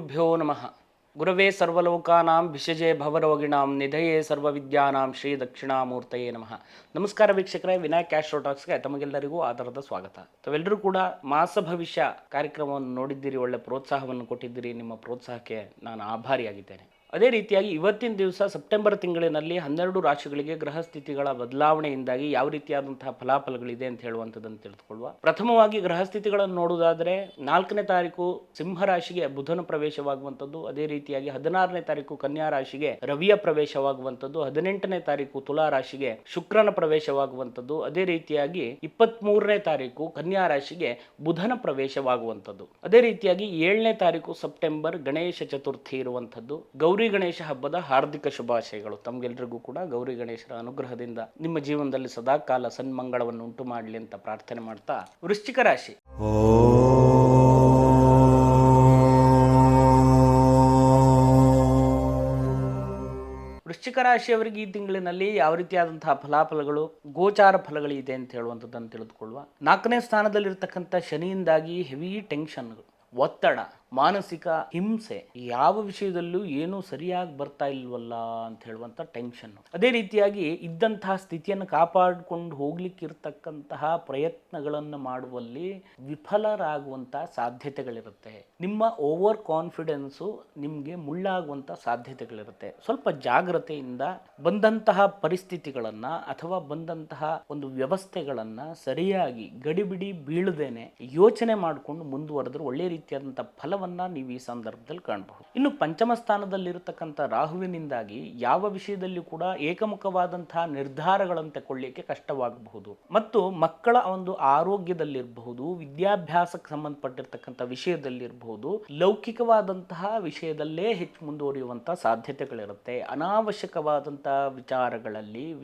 ಗುರುಭ್ಯೋ ನಮಃ. ಗುರವೇ ಸರ್ವಲೋಕಾನಾಂ ವಿಷಜೇ ಭವರೋಗಿಣಾಂ ನಿಧಯೇ ಸರ್ವವಿದ್ಯಾನಾಂ ಶ್ರೀ ದಕ್ಷಿಣಾಮೂರ್ತಯೇ ನಮಃ. ನಮಸ್ಕಾರ ವೀಕ್ಷಕರೇ, ವಿನಾಯಕ್ ಆಸ್ಟ್ರೋಟಾಕ್ಸ್ಗೆ ತಮಗೆಲ್ಲರಿಗೂ ಆಧಾರದ ಸ್ವಾಗತ. ತಾವೆಲ್ಲರೂ ಕೂಡ ಮಾಸ ಭವಿಷ್ಯ ಕಾರ್ಯಕ್ರಮವನ್ನು ನೋಡಿದ್ದೀರಿ, ಒಳ್ಳೆ ಪ್ರೋತ್ಸಾಹವನ್ನು ಕೊಟ್ಟಿದ್ದೀರಿ. ನಿಮ್ಮ ಪ್ರೋತ್ಸಾಹಕ್ಕೆ ನಾನು ಆಭಾರಿಯಾಗಿದ್ದೇನೆ. ಅದೇ ರೀತಿಯಾಗಿ ಇವತ್ತಿನ ದಿವಸ ಸೆಪ್ಟೆಂಬರ್ ತಿಂಗಳಿನಲ್ಲಿ 12 ರಾಶಿಗಳಿಗೆ ಗ್ರಹ ಸ್ಥಿತಿಗಳ ಬದಲಾವಣೆಯಿಂದಾಗಿ ಯಾವ ರೀತಿಯಾದಂತಹ ಫಲಾಫಲಗಳಿದೆ ಅಂತ ಹೇಳುವಂಥದ್ದನ್ನು ತಿಳಿದುಕೊಳ್ಳುವ. ಪ್ರಥಮವಾಗಿ ಗ್ರಹ ಸ್ಥಿತಿಗಳನ್ನು ನೋಡುವುದಾದರೆ 4ನೇ ತಾರೀಕು ಸಿಂಹ ರಾಶಿಗೆ ಬುಧನ ಪ್ರವೇಶವಾಗುವಂಥದ್ದು, ಅದೇ ರೀತಿಯಾಗಿ 16ನೇ ತಾರೀಕು ಕನ್ಯಾ ರಾಶಿಗೆ ರವಿಯ ಪ್ರವೇಶವಾಗುವಂಥದ್ದು, 18ನೇ ತಾರೀಕು ತುಲಾ ರಾಶಿಗೆ ಶುಕ್ರನ ಪ್ರವೇಶವಾಗುವಂಥದ್ದು, ಅದೇ ರೀತಿಯಾಗಿ 23ನೇ ತಾರೀಕು ಕನ್ಯಾ ರಾಶಿಗೆ ಬುಧನ ಪ್ರವೇಶವಾಗುವಂಥದ್ದು. ಅದೇ ರೀತಿಯಾಗಿ 7ನೇ ತಾರೀಕು ಸೆಪ್ಟೆಂಬರ್ ಗಣೇಶ ಚತುರ್ಥಿ ಇರುವಂಥದ್ದು. ಗೌರಿ ಗಣೇಶ ಹಬ್ಬದ ಹಾರ್ದಿಕ ಶುಭಾಶಯಗಳು. ತಮಗೆಲ್ಲರಿಗೂ ಕೂಡ ಗೌರಿ ಗಣೇಶರ ಅನುಗ್ರಹದಿಂದ ನಿಮ್ಮ ಜೀವನದಲ್ಲಿ ಸದಾಕಾಲ ಸನ್ಮಂಗಳವನ್ನು ಉಂಟು ಮಾಡಲಿ ಅಂತ ಪ್ರಾರ್ಥನೆ ಮಾಡ್ತಾ, ವೃಶ್ಚಿಕ ರಾಶಿ. ವೃಶ್ಚಿಕ ರಾಶಿಯವರಿಗೆ ಈ ತಿಂಗಳಿನಲ್ಲಿ ಯಾವ ರೀತಿಯಾದಂತಹ ಫಲಾಫಲಗಳು, ಗೋಚಾರ ಫಲಗಳಿದೆ ಅಂತ ಹೇಳುವಂಥದ್ದನ್ನು ತಿಳಿದುಕೊಳ್ಳುವ. 4ನೇ ಸ್ಥಾನದಲ್ಲಿರ್ತಕ್ಕಂಥ ಶನಿಯಿಂದಾಗಿ ಹೆವಿ ಟೆನ್ಷನ್ಗಳು, ಒತ್ತಡ, ಮಾನಸಿಕ ಹಿಂಸೆ, ಯಾವ ವಿಷಯದಲ್ಲೂ ಏನೂ ಸರಿಯಾಗಿ ಬರ್ತಾ ಇಲ್ವಲ್ಲ ಅಂತ ಹೇಳುವಂಥ ಟೆನ್ಷನ್. ಅದೇ ರೀತಿಯಾಗಿ ಇದ್ದಂತಹ ಸ್ಥಿತಿಯನ್ನು ಕಾಪಾಡಿಕೊಂಡು ಹೋಗ್ಲಿಕ್ಕಿರ್ತಕ್ಕಂತಹ ಪ್ರಯತ್ನಗಳನ್ನು ಮಾಡುವಲ್ಲಿ ವಿಫಲರಾಗುವಂತಹ ಸಾಧ್ಯತೆಗಳಿರುತ್ತೆ. ನಿಮ್ಮ ಓವರ್ ಕಾನ್ಫಿಡೆನ್ಸು ನಿಮಗೆ ಮುಳ್ಳಾಗುವಂಥ ಸಾಧ್ಯತೆಗಳಿರುತ್ತೆ. ಸ್ವಲ್ಪ ಜಾಗ್ರತೆಯಿಂದ ಬಂದಂತಹ ಪರಿಸ್ಥಿತಿಗಳನ್ನು ಅಥವಾ ಬಂದಂತಹ ಒಂದು ವ್ಯವಸ್ಥೆಗಳನ್ನು ಸರಿಯಾಗಿ ಗಡಿಬಿಡಿ ಬೀಳದೇನೆ ಯೋಚನೆ ಮಾಡಿಕೊಂಡು ಮುಂದುವರೆದ್ರೆ ಒಳ್ಳೆ ರೀತಿಯಾದಂಥ ಫಲವನ್ನು ನೀವು ಈ ಸಂದರ್ಭದಲ್ಲಿ ಕಾಣಬಹುದು. ಇನ್ನು ಪಂಚಮ ಸ್ಥಾನದಲ್ಲಿರತಕ್ಕಂಥ ರಾಹುವಿನಿಂದಾಗಿ ಯಾವ ವಿಷಯದಲ್ಲಿ ಕೂಡ ಏಕಮುಖವಾದಂತಹ ನಿರ್ಧಾರಗಳನ್ನು ತಗೊಳ್ಳಿಕ್ಕೆ ಕಷ್ಟವಾಗಬಹುದು ಮತ್ತು ಮಕ್ಕಳ ಒಂದು ಆರೋಗ್ಯದಲ್ಲಿರಬಹುದು, ವಿದ್ಯಾಭ್ಯಾಸಕ್ಕೆ ಸಂಬಂಧಪಟ್ಟಿರ್ತಕ್ಕಂಥ ವಿಷಯದಲ್ಲಿರಬಹುದು, ಲೌಕಿಕವಾದಂತಹ ವಿಷಯದಲ್ಲೇ ಹೆಚ್ಚು ಮುಂದುವರಿಯುವಂತಹ ಸಾಧ್ಯತೆಗಳಿರುತ್ತೆ. ಅನಾವಶ್ಯಕವಾದಂತಹ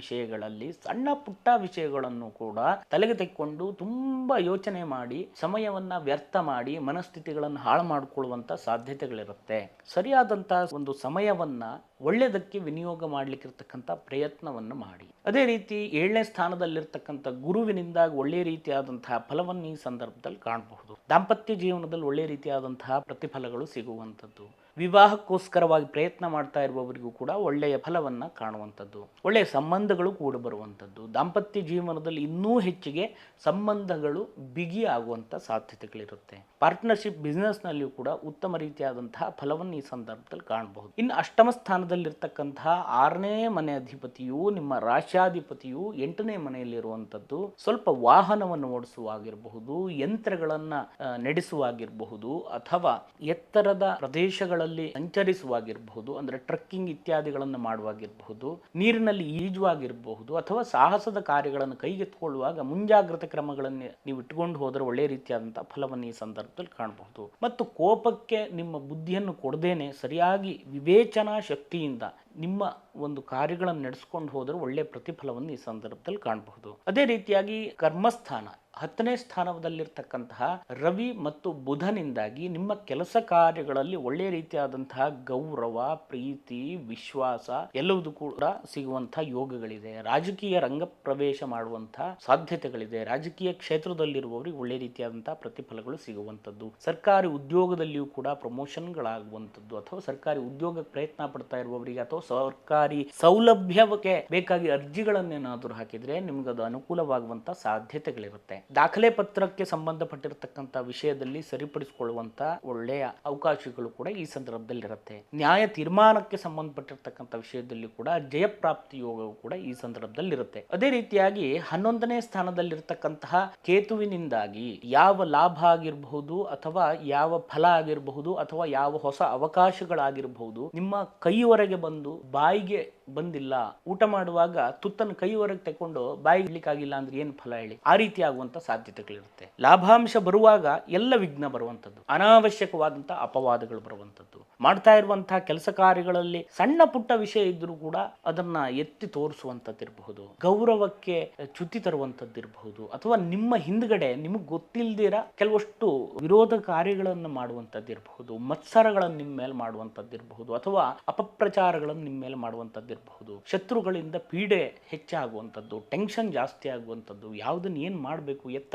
ವಿಷಯಗಳಲ್ಲಿ ಸಣ್ಣ ಪುಟ್ಟ ವಿಷಯಗಳನ್ನು ಕೂಡ ತಲೆಗೆ ತೆಕ್ಕೊಂಡು ತುಂಬಾ ಯೋಚನೆ ಮಾಡಿ ಸಮಯವನ್ನ ವ್ಯರ್ಥ ಮಾಡಿ ಮನಸ್ಥಿತಿಗಳನ್ನು ಹಾಳು ಮಾಡಿಕೊಳ್ಳುವಂತ ಸಾಧ್ಯತೆಗಳಿರುತ್ತೆ. ಸರಿಯಾದಂತಹ ಒಂದು ಸಮಯವನ್ನ ಒಳ್ಳೆಯದಕ್ಕೆ ವಿನಿಯೋಗ ಮಾಡಲಿಕ್ಕಿರ್ತಕ್ಕಂಥ ಪ್ರಯತ್ನವನ್ನು ಮಾಡಿ. ಅದೇ ರೀತಿ 7ನೇ ಸ್ಥಾನದಲ್ಲಿರ್ತಕ್ಕಂಥ ಗುರುವಿನಿಂದ ಒಳ್ಳೆಯ ರೀತಿಯಾದಂತಹ ಫಲವನ್ನು ಈ ಸಂದರ್ಭದಲ್ಲಿ ಕಾಣಬಹುದು. ದಾಂಪತ್ಯ ಜೀವನದಲ್ಲಿ ಒಳ್ಳೆಯ ರೀತಿಯಾದಂತಹ ಪ್ರತಿಫಲಗಳು ಸಿಗುವಂಥದ್ದು. ವಿವಾಹಕ್ಕೋಸ್ಕರವಾಗಿ ಪ್ರಯತ್ನ ಮಾಡ್ತಾ ಇರುವವರಿಗೂ ಕೂಡ ಒಳ್ಳೆಯ ಫಲವನ್ನು ಕಾಣುವಂಥದ್ದು, ಒಳ್ಳೆಯ ಸಂಬಂಧಗಳು ಕೂಡ ಬರುವಂಥದ್ದು. ದಾಂಪತ್ಯ ಜೀವನದಲ್ಲಿ ಇನ್ನೂ ಹೆಚ್ಚಿಗೆ ಸಂಬಂಧಗಳು ಬಿಗಿ ಆಗುವಂಥ ಸಾಧ್ಯತೆಗಳಿರುತ್ತೆ. ಪಾರ್ಟ್ನರ್ಶಿಪ್ ಬಿಸ್ನೆಸ್ನಲ್ಲಿಯೂ ಕೂಡ ಉತ್ತಮ ರೀತಿಯಾದಂತಹ ಫಲವನ್ನು ಈ ಸಂದರ್ಭದಲ್ಲಿ ಕಾಣಬಹುದು. ಇನ್ನು ಅಷ್ಟಮ ಸ್ಥಾನದಲ್ಲಿರ್ತಕ್ಕಂತಹ 6ನೇ ಮನೆ ಅಧಿಪತಿಯು ನಿಮ್ಮ ರಾಶ್ಯಾಧಿಪತಿಯು 8ನೇ ಮನೆಯಲ್ಲಿರುವಂಥದ್ದು. ಸ್ವಲ್ಪ ವಾಹನವನ್ನು ಓಡಿಸುವಾಗಿರಬಹುದು, ಯಂತ್ರಗಳನ್ನು ನಡೆಸುವಾಗಿರಬಹುದು, ಅಥವಾ ಎತ್ತರದ ಪ್ರದೇಶಗಳಲ್ಲಿ ಸಂಚರಿಸುವಾಗಿರಬಹುದು, ಅಂದ್ರೆ ಟ್ರಕ್ಕಿಂಗ್ ಇತ್ಯಾದಿಗಳನ್ನು ಮಾಡುವಾಗಿರಬಹುದು, ನೀರಿನಲ್ಲಿ ಈಜುವಾಗಿರಬಹುದು, ಅಥವಾ ಸಾಹಸದ ಕಾರ್ಯಗಳನ್ನು ಕೈಗೆತ್ತಿಕೊಳ್ಳುವಾಗ ಮುಂಜಾಗ್ರತೆ ಕ್ರಮಗಳನ್ನು ನೀವು ಇಟ್ಟುಕೊಂಡು ಹೋದರೆ ಒಳ್ಳೆಯ ರೀತಿಯಾದಂತಹ ಫಲವನ್ನು ಈ ಸಂದರ್ಭದಲ್ಲಿ ಕಾಣಬಹುದು. ಮತ್ತು ಕೋಪಕ್ಕೆ ನಿಮ್ಮ ಬುದ್ಧಿಯನ್ನು ಕೊಡದೇನೆ ಸರಿಯಾಗಿ ವಿವೇಚನಾ ಶಕ್ತಿಯಿಂದ ನಿಮ್ಮ ಒಂದು ಕಾರ್ಯಗಳನ್ನು ನಡೆಸ್ಕೊಂಡು ಹೋದರೆ ಒಳ್ಳೆಯ ಪ್ರತಿಫಲವನ್ನು ಈ ಸಂದರ್ಭದಲ್ಲಿ ಕಾಣಬಹುದು. ಅದೇ ರೀತಿಯಾಗಿ ಕರ್ಮಸ್ಥಾನ 10ನೇ ಸ್ಥಾನದಲ್ಲಿರ್ತಕ್ಕಂತಹ ರವಿ ಮತ್ತು ಬುಧನಿಂದಾಗಿ ನಿಮ್ಮ ಕೆಲಸ ಕಾರ್ಯಗಳಲ್ಲಿ ಒಳ್ಳೆಯ ರೀತಿಯಾದಂತಹ ಗೌರವ, ಪ್ರೀತಿ, ವಿಶ್ವಾಸ ಎಲ್ಲವೂ ಕೂಡ ಸಿಗುವಂತಹ ಯೋಗಗಳಿದೆ. ರಾಜಕೀಯ ರಂಗ ಪ್ರವೇಶ ಮಾಡುವಂತಹ ಸಾಧ್ಯತೆಗಳಿದೆ. ರಾಜಕೀಯ ಕ್ಷೇತ್ರದಲ್ಲಿರುವವರಿಗೆ ಒಳ್ಳೆಯ ರೀತಿಯಾದಂತಹ ಪ್ರತಿಫಲಗಳು ಸಿಗುವಂಥದ್ದು. ಸರ್ಕಾರಿ ಉದ್ಯೋಗದಲ್ಲಿಯೂ ಕೂಡ ಪ್ರಮೋಷನ್ಗಳಾಗುವಂಥದ್ದು, ಅಥವಾ ಸರ್ಕಾರಿ ಉದ್ಯೋಗಕ್ಕೆ ಪ್ರಯತ್ನ ಪಡ್ತಾ ಇರುವವರಿಗೆ ಅಥವಾ ಸರ್ಕಾರಿ ಸೌಲಭ್ಯಕ್ಕೆ ಬೇಕಾಗಿ ಅರ್ಜಿಗಳನ್ನೇನಾದರೂ ಹಾಕಿದ್ರೆ ನಿಮ್ಗೆ ಅದು ಅನುಕೂಲವಾಗುವಂತ ಸಾಧ್ಯತೆಗಳಿರುತ್ತೆ. ದಾಖಲೆ ಪತ್ರಕ್ಕೆ ಸಂಬಂಧಪಟ್ಟಿರತಕ್ಕಂಥ ವಿಷಯದಲ್ಲಿ ಸರಿಪಡಿಸಿಕೊಳ್ಳುವಂತ ಒಳ್ಳೆಯ ಅವಕಾಶಗಳು ಕೂಡ ಈ ಸಂದರ್ಭದಲ್ಲಿ ಇರುತ್ತೆ. ನ್ಯಾಯ ತೀರ್ಮಾನಕ್ಕೆ ಸಂಬಂಧಪಟ್ಟಿರತಕ್ಕಂಥ ವಿಷಯದಲ್ಲಿ ಕೂಡ ಜಯಪ್ರಾಪ್ತಿ ಯೋಗವು ಕೂಡ ಈ ಸಂದರ್ಭದಲ್ಲಿ ಇರುತ್ತೆ. ಅದೇ ರೀತಿಯಾಗಿ 11ನೇ ಸ್ಥಾನದಲ್ಲಿರ್ತಕ್ಕಂತಹ ಕೇತುವಿನಿಂದಾಗಿ ಯಾವ ಲಾಭ ಆಗಿರಬಹುದು, ಅಥವಾ ಯಾವ ಫಲ ಆಗಿರಬಹುದು, ಅಥವಾ ಯಾವ ಹೊಸ ಅವಕಾಶಗಳಾಗಿರಬಹುದು ನಿಮ್ಮ ಕೈವರೆಗೆ ಬಂದು ಬಾಯಿಗೆ ಬಂದಿಲ್ಲ. ಊಟ ಮಾಡುವಾಗ ತುತ್ತನ್ನು ಕೈವರೆಗೆ ತಕೊಂಡು ಬಾಯಿಗೆ ಇಡ್ಲಿಕ್ಕಾಗಿಲ್ಲ ಅಂದ್ರೆ ಏನು ಫಲ ಹೇಳಿ? ಆ ರೀತಿ ಆಗುವಂತ ಸಾಧ್ಯತೆಗಳಿರುತ್ತೆ. ಲಾಭಾಂಶ ಬರುವಾಗ ಎಲ್ಲ ವಿಘ್ನ ಬರುವಂಥದ್ದು, ಅನಾವಶ್ಯಕವಾದಂತಹ ಅಪವಾದಗಳು ಬರುವಂಥದ್ದು. ಮಾಡ್ತಾ ಇರುವಂತಹ ಕೆಲಸ ಕಾರ್ಯಗಳಲ್ಲಿ ಸಣ್ಣ ಪುಟ್ಟ ವಿಷಯ ಇದ್ರೂ ಕೂಡ ಅದನ್ನ ಎತ್ತಿ ತೋರಿಸುವಂಥದ್ದಿರಬಹುದು, ಗೌರವಕ್ಕೆ ಚ್ಯುತಿ ತರುವಂಥದ್ದಿರಬಹುದು, ಅಥವಾ ನಿಮ್ಮ ಹಿಂದ್ಗಡೆ ನಿಮಗೆ ಗೊತ್ತಿಲ್ದಿರ ಕೆಲವಷ್ಟು ವಿರೋಧ ಕಾರ್ಯಗಳನ್ನು ಮಾಡುವಂಥದ್ದಿರಬಹುದು, ಮತ್ಸರಗಳನ್ನು ನಿಮ್ಮ ಮೇಲೆ ಮಾಡುವಂಥದ್ದಿರಬಹುದು, ಅಥವಾ ಅಪಪ್ರಚಾರಗಳನ್ನು ನಿಮ್ಮ ಮೇಲೆ ಮಾಡುವಂಥದ್ದಿರಬಹುದು, ಶತ್ರುಗಳಿಂದ ಪೀಡೆ ಹೆಚ್ಚಾಗುವಂಥದ್ದು, ಟೆನ್ಷನ್ ಜಾಸ್ತಿ ಆಗುವಂಥದ್ದು, ಯಾವುದನ್ನ ಏನು ಮಾಡಬೇಕು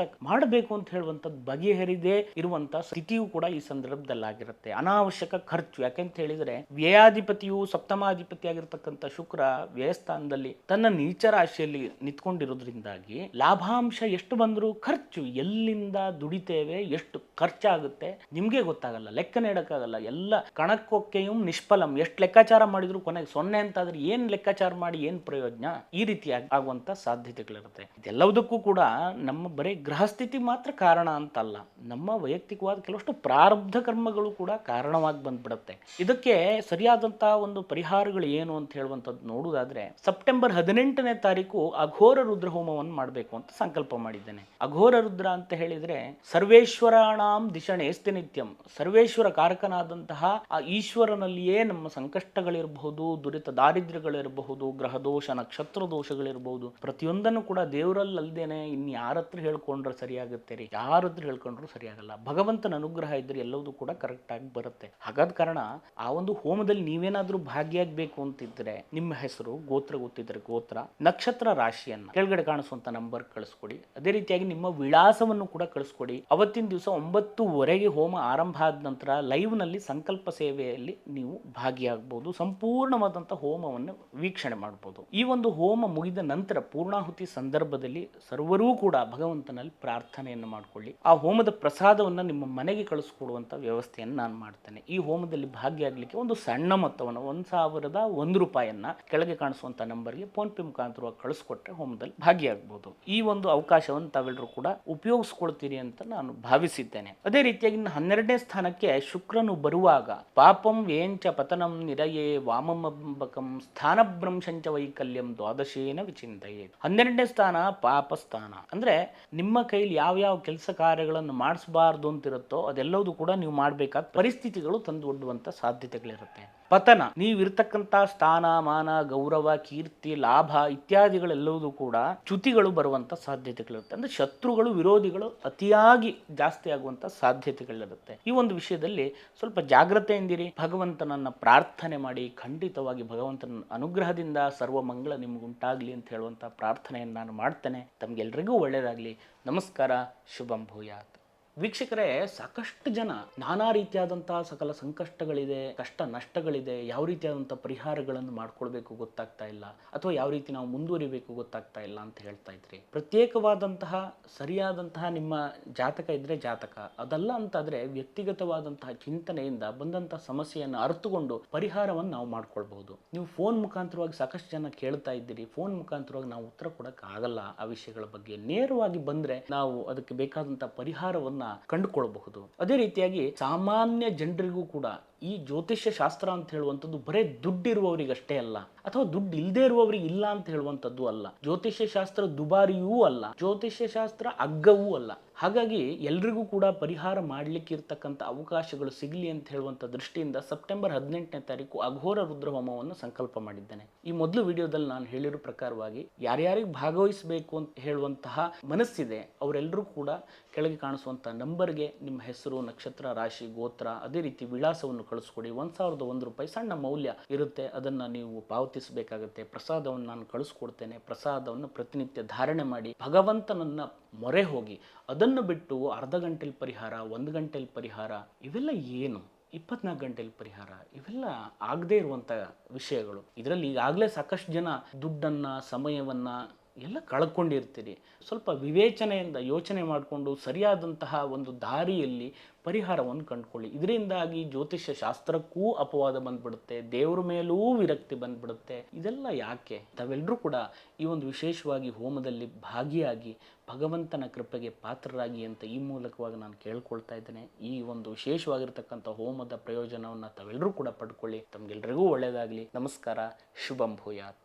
ಮಾಡಬೇಕು ಅಂತ ಹೇಳುವಂಥದ್ದು ಬಗೆಹರಿದೇ ಇರುವಂತಹ ಸ್ಥಿತಿಯೂ ಕೂಡ ಈ ಸಂದರ್ಭದಲ್ಲಾಗಿರುತ್ತೆ. ಅನಾವಶ್ಯಕ ಖರ್ಚು, ಯಾಕೆಂತ ಹೇಳಿದ್ರೆ ವ್ಯಯಾಧಿಪತಿಯು ಸಪ್ತಮಾಧಿಪತಿ ಆಗಿರ್ತಕ್ಕಂಥ ಶುಕ್ರ ವ್ಯಯಸ್ಥಾನದಲ್ಲಿ ತನ್ನ ನೀಚ ರಾಶಿಯಲ್ಲಿ ನಿಂತ್ಕೊಂಡಿರೋದ್ರಿಂದಾಗಿ ಲಾಭಾಂಶ ಎಷ್ಟು ಬಂದರೂ ಖರ್ಚು, ಎಲ್ಲಿಂದ ದುಡಿತೇವೆ, ಎಷ್ಟು ಖರ್ಚಾಗುತ್ತೆ ನಿಮ್ಗೆ ಗೊತ್ತಾಗಲ್ಲ, ಲೆಕ್ಕ ನೀಡಕ್ಕಾಗಲ್ಲ. ಎಲ್ಲ ಕಣಕ್ಕೊಕ್ಕೆಯೂ ನಿಷ್ಫಲಂ, ಎಷ್ಟು ಲೆಕ್ಕಾಚಾರ ಮಾಡಿದ್ರು ಕೊನೆಗೆ 0 ಅಂತಾದ್ರೆ ಏನ್ ಲೆಕ್ಕಾಚಾರ ಮಾಡಿ ಏನ್ ಪ್ರಯೋಜನ, ಈ ರೀತಿಯಾಗಿ ಆಗುವಂತ ಸಾಧ್ಯತೆಗಳಿರುತ್ತೆ. ಇದೆಲ್ಲದಕ್ಕೂ ಕೂಡ ನಮ್ಮ ಬರೀ ಗ್ರಹಸ್ಥಿತಿ ಮಾತ್ರ ಕಾರಣ ಅಂತಲ್ಲ, ನಮ್ಮ ವೈಯಕ್ತಿಕವಾದ ಕೆಲವಷ್ಟು ಪ್ರಾರಬ್ಧ ಕರ್ಮಗಳು ಕೂಡ ಕಾರಣವಾಗಿ ಬಂದ್ಬಿಡುತ್ತೆ. ಇದಕ್ಕೆ ಸರಿಯಾದಂತಹ ಒಂದು ಪರಿಹಾರಗಳು ಏನು ಅಂತ ಹೇಳುವಂಥದ್ದು ನೋಡುವುದಾದ್ರೆ, ಸೆಪ್ಟೆಂಬರ್ 18ನೇ ತಾರೀಕು ಅಘೋರ ರುದ್ರ ಹೋಮವನ್ನು ಮಾಡಬೇಕು ಅಂತ ಸಂಕಲ್ಪ ಮಾಡಿದ್ದೇನೆ. ಅಘೋರ ರುದ್ರ ಅಂತ ಹೇಳಿದ್ರೆ ಸರ್ವೇಶ್ವರಾಣಾಂ ದಿಶಣೇಸ್ತಿ ನಿತ್ಯಂ, ಸರ್ವೇಶ್ವರ ಕಾರಕನಾದಂತಹ ಆ ಈಶ್ವರನಲ್ಲಿಯೇ ನಮ್ಮ ಸಂಕಷ್ಟಗಳಿರಬಹುದು, ದುರಿತ ದಾರಿದ್ರ್ಯಗಳಿರಬಹುದು, ಗ್ರಹ ದೋಷ ನಕ್ಷತ್ರ ದೋಷಗಳಿರಬಹುದು, ಪ್ರತಿಯೊಂದನ್ನು ಕೂಡ ದೇವರಲ್ಲದೇನೆ ಇನ್ನು ಯಾರ ಹತ್ರ ಹೇಳ್ಕೊಂಡ್ರೆ ಸರಿಯಾಗುತ್ತೆ ರೀ, ಯಾರ ಹತ್ರ ಹೇಳ್ಕೊಂಡ್ರು ಸರಿಯಾಗಲ್ಲ. ಭಗವಂತನ ಅನುಗ್ರಹ ಇದ್ರೆ ಎಲ್ಲವೂ ಕೂಡ ಕರೆಕ್ಟ್ ಆಗಿ ಬರುತ್ತೆ. ಹಾಗಾದ ಕಾರಣ ಆ ಒಂದು ಹೋಮದಲ್ಲಿ ನೀವೇನಾದ್ರೂ ಭಾಗಿಯಾಗಬೇಕು ಅಂತಿದ್ರೆ ನಿಮ್ಮ ಹೆಸರು, ಗೋತ್ರ ಗೊತ್ತಿದ್ರೆ ಗೋತ್ರ, ನಕ್ಷತ್ರ, ರಾಶಿಯನ್ನ ಕೆಳಗಡೆ ಕಾಣಿಸುವಂತ ನಂಬರ್ ಕಳಿಸ್ಕೊಡಿ. ಅದೇ ರೀತಿಯಾಗಿ ನಿಮ್ಮ ವಿಳಾಸವನ್ನು ಕೂಡ ಕಳಿಸ್ಕೊಡಿ. ಅವತ್ತಿನ ದಿವಸ 9:00 ಹೋಮ ಆರಂಭ ಆದ ನಂತರ ಲೈವ್ ನಲ್ಲಿ ಸಂಕಲ್ಪ ಸೇವೆಯಲ್ಲಿ ನೀವು ಭಾಗಿಯಾಗಬಹುದು. ಸಂಪೂರ್ಣವಾದಂತ ಹೋಮವನ್ನು ವೀಕ್ಷಣೆ ಮಾಡಬಹುದು. ಈ ಒಂದು ಹೋಮ ಮುಗಿದ ನಂತರ ಪೂರ್ಣಾಹುತಿ ಸಂದರ್ಭದಲ್ಲಿ ಸರ್ವರೂ ಕೂಡ ಭಗವಂತನಲ್ಲಿ ಪ್ರಾರ್ಥನೆಯನ್ನು ಮಾಡಿಕೊಳ್ಳಿ. ಆ ಹೋಮದ ಪ್ರಸಾದವನ್ನ ನಿಮ್ಮ ಮನೆಗೆ ಕಳಿಸ್ಕೊಡುವಂತ ವ್ಯವಸ್ಥೆಯನ್ನು ನಾನು ಮಾಡ್ತೇನೆ. ಈ ಹೋಮದಲ್ಲಿ ಭಾಗಿಯಾಗಲಿಕ್ಕೆ ಒಂದು ಸಣ್ಣ ಮೊತ್ತವನ್ನು 1,001 ರೂಪಾಯಿಯನ್ನ ಕೆಳಗೆ ಕಾಣಿಸುವಂತ ನಂಬರ್ಗೆ ಫೋನ್ ಪೇ ಮುಖಾಂತರವಾಗಿ ಕಳಿಸ್ಕೊಟ್ರೆ ಹೋಮದಲ್ಲಿ ಭಾಗಿಯಾಗಬಹುದು. ಈ ಒಂದು ಅವಕಾಶವನ್ನು ತಾವೆಲ್ಲರೂ ಕೂಡ ಉಪಯೋಗಿಸ್ಕೊಳ್ತೀರಿ ಅಂತ ನಾನು ಭಾವಿಸಿದ್ದೇನೆ. ಅದೇ ರೀತಿಯಾಗಿ 12ನೇ ಸ್ಥಾನಕ್ಕೆ ಶುಕ್ರನು ಬರುವಾಗ ಪಾಪಂ ವೇಂಚ ಪತನಂ ನಿರಯೇ ವಾಮಮಂಬಕಂ ಸ್ಥಾನಭ್ರಂಶಂಚ ವೈಕಲ್ಯಂ ದ್ವಾದಶೇನ ವಿಚಿಂತಯೇ. 12ನೇ ಸ್ಥಾನ ಪಾಪ ಸ್ಥಾನ, ಅಂದ್ರೆ ನಿಮ್ಮ ಕೈಲಿ ಯಾವ ಕೆಲಸ ಕಾರ್ಯಗಳನ್ನು ಮಾಡಿಸಬಾರ್ದು ಅಂತಿರುತ್ತೋ ಅದೆಲ್ಲವೂ ಕೂಡ ನೀವು ಮಾಡಬೇಕಾದ ಪರಿಸ್ಥಿತಿಗಳು ತಂದು ಒಡ್ಡುವಂತ ಸಾಧ್ಯತೆಗಳಿರುತ್ತೆ. ಪತನ, ನೀವಿರ್ತಕ್ಕಂಥ ಸ್ಥಾನ ಮಾನ ಗೌರವ ಕೀರ್ತಿ ಲಾಭ ಇತ್ಯಾದಿಗಳೆಲ್ಲವೂ ಕೂಡ ಚ್ಯುತಿಗಳು ಬರುವಂತ ಸಾಧ್ಯತೆಗಳಿರುತ್ತೆ. ಅಂದ್ರೆ ಶತ್ರುಗಳು ವಿರೋಧಿಗಳು ಅತಿಯಾಗಿ ಜಾಸ್ತಿ ಆಗುವಂತ ಸಾಧ್ಯತೆಗಳಿರುತ್ತೆ. ಈ ಒಂದು ವಿಷಯದಲ್ಲಿ ಸ್ವಲ್ಪ ಜಾಗ್ರತೆಯಿಂದಿರಿ. ಭಗವಂತನನ್ನ ಪ್ರಾರ್ಥನೆ ಮಾಡಿ, ಖಂಡಿತವಾಗಿ ಭಗವಂತನ ಅನುಗ್ರಹದಿಂದ ಸರ್ವ ಮಂಗಳ ನಿಮ್ಗುಂಟಾಗ್ಲಿ ಅಂತ ಹೇಳುವಂತ ಪ್ರಾರ್ಥನೆಯನ್ನು ನಾನು ಮಾಡ್ತೇನೆ. ತಮ್ಗೆಲ್ರಿಗೂ ಒಳ್ಳೆಯದಾಗ್ಲಿ. ನಮಸ್ಕಾರ. ಶುಭಂ ಭೂಯಾತ್. ವೀಕ್ಷಕರೇ, ಸಾಕಷ್ಟು ಜನ ನಾನಾ ರೀತಿಯಾದಂತಹ ಸಕಲ ಸಂಕಷ್ಟಗಳಿದೆ, ಕಷ್ಟ ನಷ್ಟಗಳಿದೆ, ಯಾವ ರೀತಿಯಾದಂತಹ ಪರಿಹಾರಗಳನ್ನು ಮಾಡ್ಕೊಳ್ಬೇಕು ಗೊತ್ತಾಗ್ತಾ ಇಲ್ಲ, ಅಥವಾ ಯಾವ ರೀತಿ ನಾವು ಮುಂದುವರಿಬೇಕು ಗೊತ್ತಾಗ್ತಾ ಇಲ್ಲ ಅಂತ ಹೇಳ್ತಾ ಇದ್ರಿ. ಪ್ರತ್ಯೇಕವಾದಂತಹ ಸರಿಯಾದಂತಹ ನಿಮ್ಮ ಜಾತಕ ಇದ್ರೆ ಜಾತಕ, ಅದಲ್ಲ ಅಂತಾದ್ರೆ ವ್ಯಕ್ತಿಗತವಾದಂತಹ ಚಿಂತನೆಯಿಂದ ಬಂದಂತಹ ಸಮಸ್ಯೆಯನ್ನು ಅರ್ಥಕೊಂಡು ಪರಿಹಾರವನ್ನು ನಾವು ಮಾಡ್ಕೊಳ್ಬಹುದು. ನೀವು ಫೋನ್ ಮುಖಾಂತರವಾಗಿ ಸಾಕಷ್ಟು ಜನ ಕೇಳ್ತಾ ಇದ್ದೀರಿ, ಫೋನ್ ಮುಖಾಂತರವಾಗಿ ನಾವು ಉತ್ತರ ಕೊಡಕ್ ಆಗಲ್ಲ ಆ ವಿಷಯಗಳ ಬಗ್ಗೆ. ನೇರವಾಗಿ ಬಂದ್ರೆ ನಾವು ಅದಕ್ಕೆ ಬೇಕಾದಂತಹ ಪರಿಹಾರವನ್ನ ಕಂಡುಕೊಳ್ಳಬಹುದು. ಅದೇ ರೀತಿಯಾಗಿ ಸಾಮಾನ್ಯ ಜನರಿಗೂ ಕೂಡ ಈ ಜ್ಯೋತಿಷ್ಯ ಶಾಸ್ತ್ರ ಅಂತ ಹೇಳುವಂಥದ್ದು ಬರೇ ದುಡ್ಡಿರುವವರಿಗಷ್ಟೇ ಅಲ್ಲ, ಅಥವಾ ದುಡ್ಡು ಇಲ್ಲದೆ ಇರುವವರಿಗೆ ಇಲ್ಲ ಅಂತ ಹೇಳುವಂಥದ್ದು ಅಲ್ಲ. ಜ್ಯೋತಿಷ್ಯ ಶಾಸ್ತ್ರ ದುಬಾರಿಯೂ ಅಲ್ಲ, ಜ್ಯೋತಿಷ್ಯ ಶಾಸ್ತ್ರ ಅಗ್ಗವೂ ಅಲ್ಲ. ಹಾಗಾಗಿ ಎಲ್ರಿಗೂ ಕೂಡ ಪರಿಹಾರ ಮಾಡಲಿಕ್ಕೆ ಇರ್ತಕ್ಕಂಥ ಅವಕಾಶಗಳು ಸಿಗಲಿ ಅಂತ ಹೇಳುವಂಥ ದೃಷ್ಟಿಯಿಂದ ಸೆಪ್ಟೆಂಬರ್ 18ನೇ ತಾರೀಕು ಅಘೋರ ರುದ್ರ ಹೋಮವನ್ನು ಸಂಕಲ್ಪ ಮಾಡಿದ್ದೇನೆ. ಈ ಮೊದಲು ವಿಡಿಯೋದಲ್ಲಿ ನಾನು ಹೇಳಿರೋ ಪ್ರಕಾರವಾಗಿ ಯಾರ್ಯಾರಿಗೆ ಭಾಗವಹಿಸಬೇಕು ಅಂತ ಹೇಳುವಂತಹ ಮನಸ್ಸಿದೆ ಅವರೆಲ್ಲರೂ ಕೂಡ ಕೆಳಗೆ ಕಾಣಿಸುವಂಥ ನಂಬರ್ಗೆ ನಿಮ್ಮ ಹೆಸರು, ನಕ್ಷತ್ರ, ರಾಶಿ, ಗೋತ್ರ, ಅದೇ ರೀತಿ ವಿಳಾಸವನ್ನು ಕಳಿಸ್ಕೊಡಿ. 1,001 ರೂಪಾಯಿ ಸಣ್ಣ ಮೌಲ್ಯ ಇರುತ್ತೆ, ಅದನ್ನು ನೀವು ಪಾವತಿಸಬೇಕಾಗುತ್ತೆ. ಪ್ರಸಾದವನ್ನು ನಾನು ಕಳಿಸ್ಕೊಡ್ತೇನೆ. ಪ್ರಸಾದವನ್ನು ಪ್ರತಿನಿತ್ಯ ಧಾರಣೆ ಮಾಡಿ ಭಗವಂತನನ್ನ ಮೊರೆ ಹೋಗಿ, ಅದನ್ನು ಬಿಟ್ಟು ಅರ್ಧ ಗಂಟೆಲಿ ಪರಿಹಾರ, 1 ಗಂಟೆಲಿ ಪರಿಹಾರ, ಇವೆಲ್ಲ ಏನು? 24 ಗಂಟೆಲಿ ಪರಿಹಾರ, ಇವೆಲ್ಲ ಆಗದೇ ಇರುವಂಥ ವಿಷಯಗಳು. ಇದರಲ್ಲಿ ಈಗಾಗಲೇ ಸಾಕಷ್ಟು ಜನ ದುಡ್ಡನ್ನು, ಸಮಯವನ್ನ ಎಲ್ಲ ಕಳ್ಕೊಂಡಿರ್ತೀರಿ. ಸ್ವಲ್ಪ ವಿವೇಚನೆಯಿಂದ ಯೋಚನೆ ಮಾಡಿಕೊಂಡು ಸರಿಯಾದಂತಹ ಒಂದು ದಾರಿಯಲ್ಲಿ ಪರಿಹಾರವನ್ನು ಕಂಡುಕೊಳ್ಳಿ. ಇದರಿಂದಾಗಿ ಜ್ಯೋತಿಷ್ಯ ಶಾಸ್ತ್ರಕ್ಕೂ ಅಪವಾದ ಬಂದ್ಬಿಡುತ್ತೆ, ದೇವರ ಮೇಲೂ ವಿರಕ್ತಿ ಬಂದ್ಬಿಡುತ್ತೆ. ಇದೆಲ್ಲ ಯಾಕೆ? ತಾವೆಲ್ಲರೂ ಕೂಡ ಈ ಒಂದು ವಿಶೇಷವಾಗಿ ಹೋಮದಲ್ಲಿ ಭಾಗಿಯಾಗಿ ಭಗವಂತನ ಕೃಪೆಗೆ ಪಾತ್ರರಾಗಿ ಅಂತ ಈ ಮೂಲಕವಾಗಿ ನಾನು ಕೇಳ್ಕೊಳ್ತಾ ಇದ್ದೇನೆ. ಈ ಒಂದು ವಿಶೇಷವಾಗಿರ್ತಕ್ಕಂಥ ಹೋಮದ ಪ್ರಯೋಜನವನ್ನು ತಾವೆಲ್ಲರೂ ಕೂಡ ಪಡ್ಕೊಳ್ಳಿ. ತಮಗೆಲ್ಲರಿಗೂ ಒಳ್ಳೆಯದಾಗಲಿ. ನಮಸ್ಕಾರ. ಶುಭಂ ಭೂಯಾತ್.